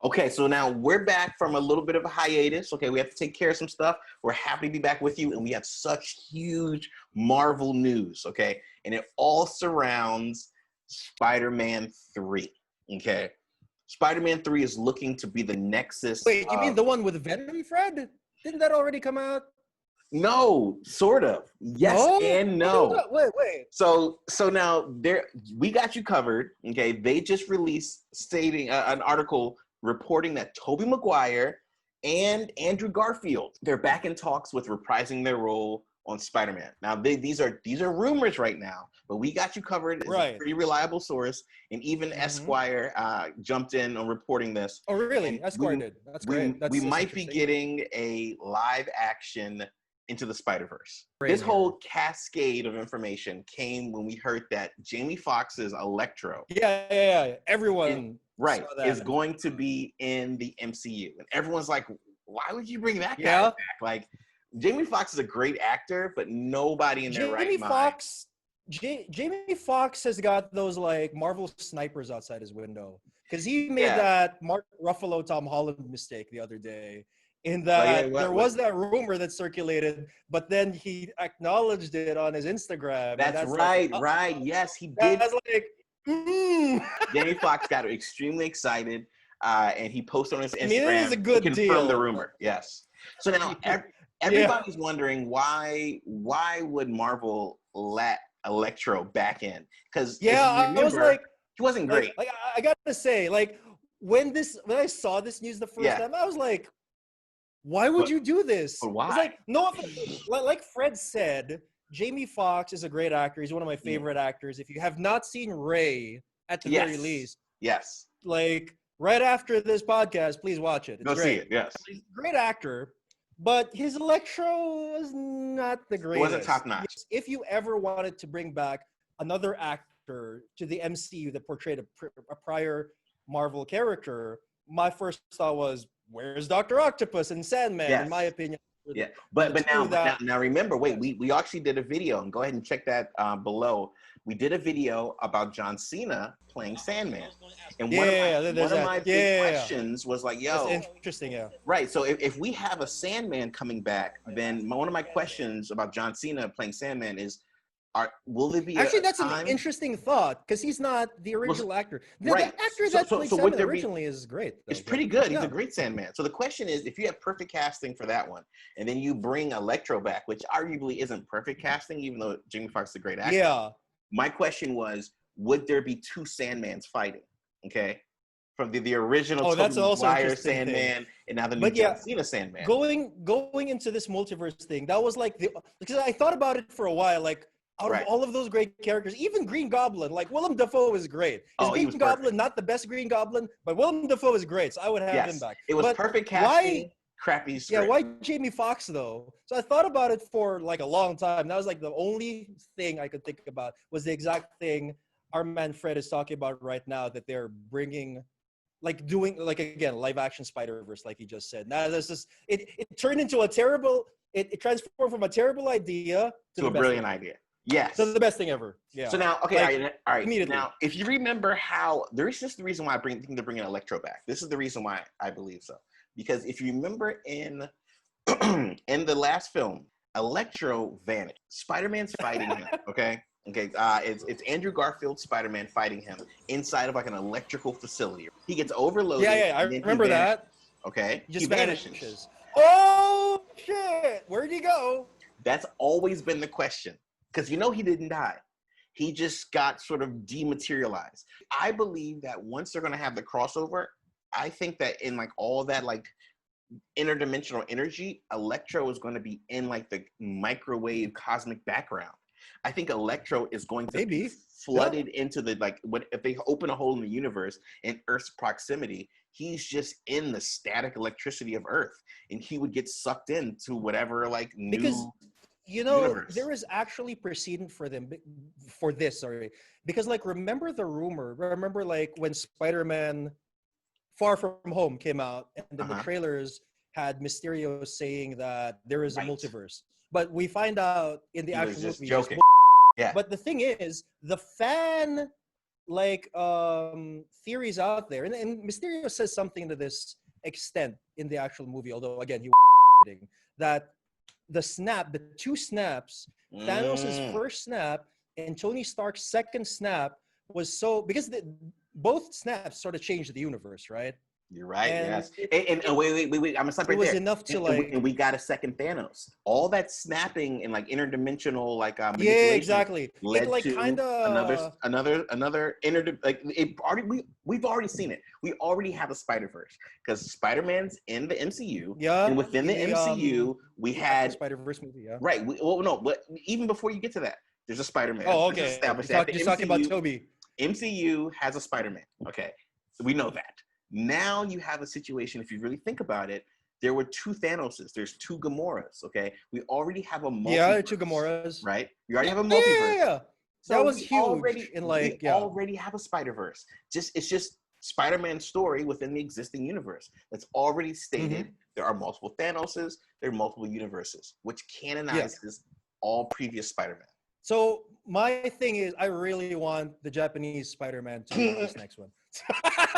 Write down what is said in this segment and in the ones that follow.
Okay, so now we're back from a little bit of a hiatus. Okay, we have to take care of some stuff. We're happy to be back with you, and we have such huge Marvel news, okay? And it all surrounds Spider-Man 3, okay? Spider-Man 3 is looking to be the nexus. Wait, you mean the one with Venom, Fred? Didn't that already come out? No, sort of. Yes and no. Wait. So now we got you covered, okay? They just released stating an article reporting that Tobey Maguire and Andrew Garfield, they're back in talks with reprising their role on Spider-Man. Now, these are rumors right now, but we got you covered. It's a pretty reliable source, and even Esquire jumped in on reporting this. Oh, really? Esquire did. That's great. We might be getting a live action Into the Spider-Verse. This whole cascade of information came when we heard that Jamie Foxx's Electro. Yeah. Everyone. Is going to be in the MCU. And everyone's like, why would you bring that guy back? Like, Jamie Foxx is a great actor, but nobody in their right mind. Jamie Foxx has got those, like, Marvel snipers outside his window. Because he made that Mark Ruffalo, Tom Holland mistake the other day. In that there was that rumor that circulated, but then he acknowledged it on his Instagram. That's right. Yes, he did. That's like, Jamie Foxx got extremely excited, and he posted on his Instagram. I mean, it is a good to confirm the rumor. Yes. So now everybody's wondering why would Marvel let Electro back in? Because I was like, he wasn't great. Like I gotta say, like when I saw this news the first time, I was like, why would you do this? But why? It's like, no, like Fred said, Jamie Foxx is a great actor. He's one of my favorite actors. If you have not seen Ray, at the very least, like right after this podcast, please watch it. It's Go great. see it. Yes, he's a great actor, but his Electro was not the greatest. It wasn't top notch. If you ever wanted to bring back another actor to the MCU that portrayed a prior Marvel character, my first thought was, where's Dr. Octopus and Sandman? In my opinion. Yeah, but now remember, we actually did a video, and go ahead and check that below. We did a video about John Cena playing Sandman, and one of my big questions was like, that's interesting, right. So if we have a Sandman coming back, then one of my questions about John Cena playing Sandman is, will there be that's an interesting thought, because he's not the original actor. The actor that played Sandman originally is great. It's pretty good. He's a great Sandman. So the question is, if you have perfect casting for that one, and then you bring Electro back, which arguably isn't perfect casting, even though Jamie Foxx is a great actor. Yeah. My question was, would there be two Sandmans fighting? Okay. From the original that's also Maguire Sandman and now the new John Cena Sandman. Going into this multiverse thing, that was like because I thought about it for a while, like, out of all of those great characters, even Green Goblin, like Willem Dafoe is great. Green Goblin not the best Green Goblin, but Willem Dafoe is great, so I would have him back. It was perfect casting, crappy script. Yeah, why Jamie Foxx though? So I thought about it for like a long time. That was like the only thing I could think about was the exact thing our man Fred is talking about right now, that they're bringing, like doing, like again, live action Spider-Verse, like he just said. Now this is it turned into a terrible, it transformed from a terrible idea to a brilliant idea. Yes. So the best thing ever. Yeah. So now, okay, all right. Now, if you remember how, there is just the reason why I think they're bringing Electro back. This is the reason why I believe so. Because if you remember in the last film, Electro vanished. Spider-Man's fighting him, okay? It's Andrew Garfield Spider-Man fighting him inside of like an electrical facility. He gets overloaded. Yeah, I remember that. Okay? He just vanishes. Oh, shit! Where'd he go? That's always been the question. Because he didn't die. He just got sort of dematerialized. I believe that once they're going to have the crossover, I think that in like all that like interdimensional energy, Electro is going to be in like the microwave cosmic background. I think Electro is going to be flooded into the, like, if they open a hole in the universe in Earth's proximity, he's just in the static electricity of Earth, and he would get sucked into whatever like new universe. There is actually precedent for this, because like remember like when Spider-Man Far From Home came out, and then the trailers had Mysterio saying that there is a multiverse, but we find out in the actual movie, joking. But the thing is, the fan like theories out there, and Mysterio says something to this extent in the actual movie, although again he was kidding, that the two snaps, Thanos' Mm. first snap and Tony Stark's second snap was so because both snaps sort of changed the universe, right? You're right. And Yes. And wait. I'm gonna stop it right was there. enough to And we got a second Thanos. All that snapping and like interdimensional like yeah, manipulation exactly. It led like to kind of another like we've already seen it. We already have a Spider-Verse because Spider-Man's in the MCU, yeah, and within the MCU we had Spider-Verse movie, yeah. right. Well, no, but even before you get to that, there's a Spider-Man. Oh, It's okay. established that the Just talking about MCU Toby. MCU has a Spider-Man. Okay, we know that. Now you have a situation, if you really think about it, there were two Thanoses. There's two Gamoras, okay? We already have a multiverse. Yeah, two Gamoras. Right? We already have a multiverse. Yeah. So that was huge. We already have a Spider-Verse. It's just Spider-Man's story within the existing universe. That's already stated. Mm-hmm. There are multiple Thanoses. There are multiple universes, which canonizes all previous Spider-Man. So my thing is, I really want the Japanese Spider-Man to be this next one.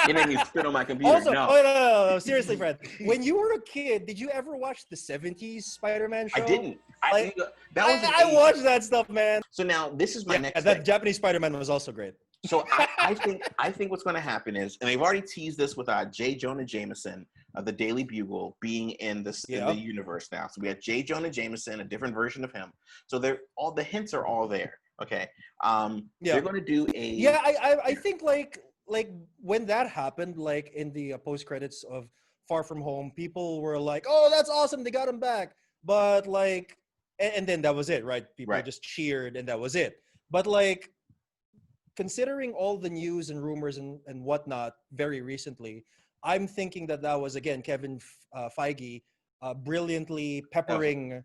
You didn't even spit on my computer. Also, no. No, seriously, Fred. When you were a kid, did you ever watch the '70s Spider-Man show? I didn't. I watched that stuff, man. So now this is my next. That Japanese Spider-Man was also great. So I think what's going to happen is, and they've already teased this with J. Jonah Jameson of the Daily Bugle being in the universe now. So we have J. Jonah Jameson, a different version of him. So all the hints are all there. Okay. They're going to do a. Yeah, I think like when that happened, like in the post credits of Far From Home, people were like, "Oh, that's awesome! They got him back." But like, and then that was it, right? People just cheered, and that was it. But like, considering all the news and rumors and whatnot very recently, I'm thinking that was again Kevin Feige brilliantly peppering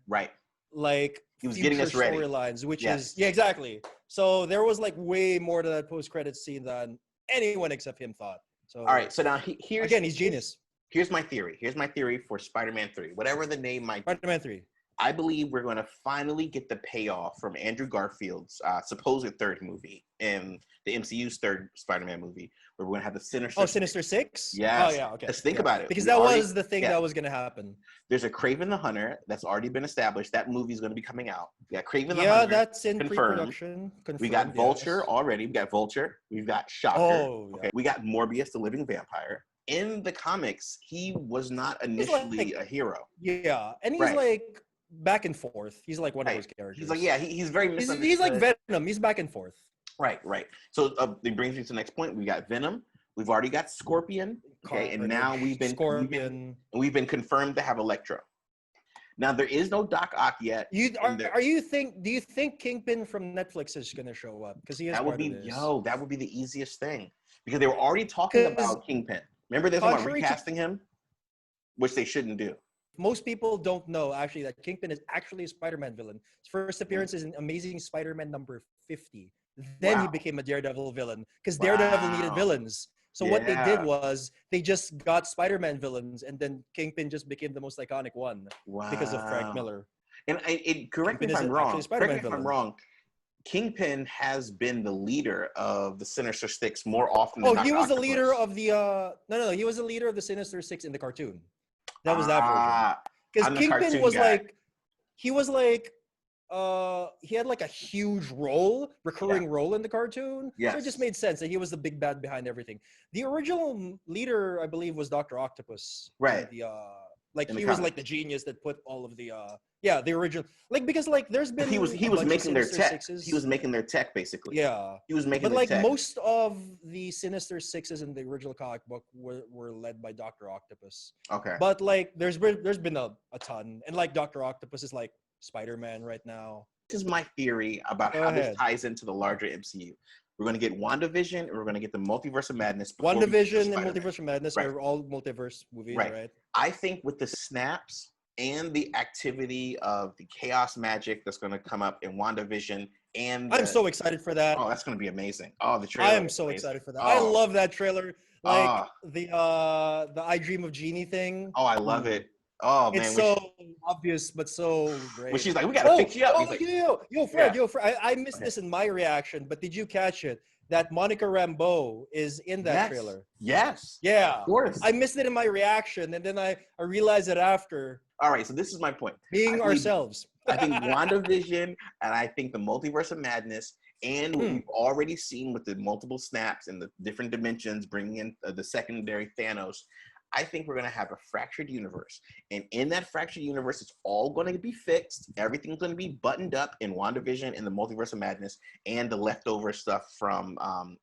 like he was getting us ready storylines, which is exactly. So there was like way more to that post-credit scene than anyone except him thought. So all right, so now here's again, he's genius. Here's my theory. Here's my theory for Spider-Man 3, whatever the name might be. Spider-Man 3. I believe we're going to finally get the payoff from Andrew Garfield's supposed third movie in the MCU's third Spider-Man movie, where we're going to have the Sinister. Oh, Sinister Six? Yes. Oh, yeah. Okay. Let's think about it. Because that was the thing that was going to happen. There's a Kraven the Hunter that's already been established. That movie is going to be coming out. We got Kraven the Hunter. Yeah, that's in confirmed. Pre-production. Confirmed, we got Vulture already. We got Vulture. We've got Shocker. Oh, yeah. Okay. We got Morbius, the living vampire. In the comics, he was not initially a hero. Yeah, and he's like back and forth. He's like one of those characters. He's like, he's very misunderstood. He's like Venom. He's back and forth. Right. So it brings me to the next point. We got Venom. We've already got Scorpion. Okay, and now we've been confirmed to have Electro. Now there is no Doc Ock yet. Do you think Kingpin from Netflix is going to show up? Because he is part of this. That would be the easiest thing, because they were already talking about Kingpin. Remember, they're talking about recasting him, which they shouldn't do. Most people don't know actually that Kingpin is actually a Spider-Man villain. His first appearance is in Amazing Spider-Man number 50. Then he became a Daredevil villain because Daredevil needed villains. So what they did was they just got Spider-Man villains, and then Kingpin just became the most iconic one because of Frank Miller. And correct me if I'm wrong. Kingpin has been the leader of the Sinister Six more often than he was the leader of the he was the leader of the Sinister Six in the cartoon. That was that version. Because Kingpin was he had like a huge recurring role in the cartoon. Yes. So it just made sense that he was the big bad behind everything. The original leader, I believe, was Dr. Octopus. Right. He was like the genius that put all of the the original, like, because like there's been he was making their tech. Sixes. He was making their tech basically. Yeah. He was making. But like tech. most of the Sinister Sixes in the original comic book were led by Dr. Octopus. Okay. But like there's been a ton, and like Dr. Octopus is like Spider-Man right now. This is my theory about how this ties into the larger MCU. We're going to get WandaVision, and we're going to get the Multiverse of Madness. WandaVision and Multiverse of Madness are all multiverse movies, right? I think with the snaps and the activity of the chaos magic that's going to come up in WandaVision, and I'm so excited for that. Oh, that's going to be amazing. Oh, the trailer! I am so excited for that. I love that trailer. Like the I Dream of Jeannie thing. Oh, I love it. Oh man, it's so obvious but so great. When she's like, "We gotta fix you up." Yo, Fred, I missed this in my reaction, but did you catch it? that Monica Rambeau is in that Yes. trailer. Yes. Yeah. Of course. I missed it in my reaction, and then I realized it after. All right, so this is my point. Being ourselves. I think WandaVision and I think the Multiverse of Madness and what we've already seen with the multiple snaps and the different dimensions, bringing in the secondary Thanos, I think we're going to have a fractured universe. And in that fractured universe, it's all going to be fixed. Everything's going to be buttoned up in WandaVision and the Multiverse of Madness and the leftover stuff from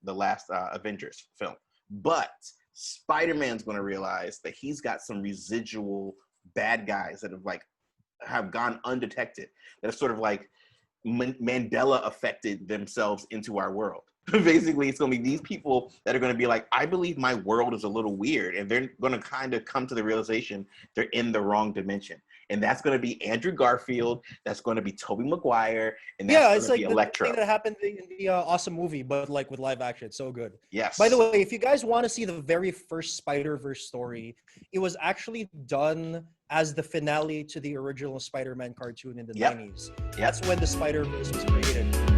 the last Avengers film. But Spider-Man's going to realize that he's got some residual bad guys that have gone undetected, that have sort of like Mandela affected themselves into our world. Basically, it's going to be these people that are going to be like, I believe my world is a little weird, and they're going to kind of come to the realization they're in the wrong dimension. And that's going to be Andrew Garfield, that's going to be Tobey Maguire, and that's going to be Electro. The thing that happened in the awesome movie, but like with live action. It's so good. Yes. By the way, if you guys want to see the very first Spider-Verse story, it was actually done as the finale to the original Spider-Man cartoon in the 90s. That's when the Spider-Verse was created.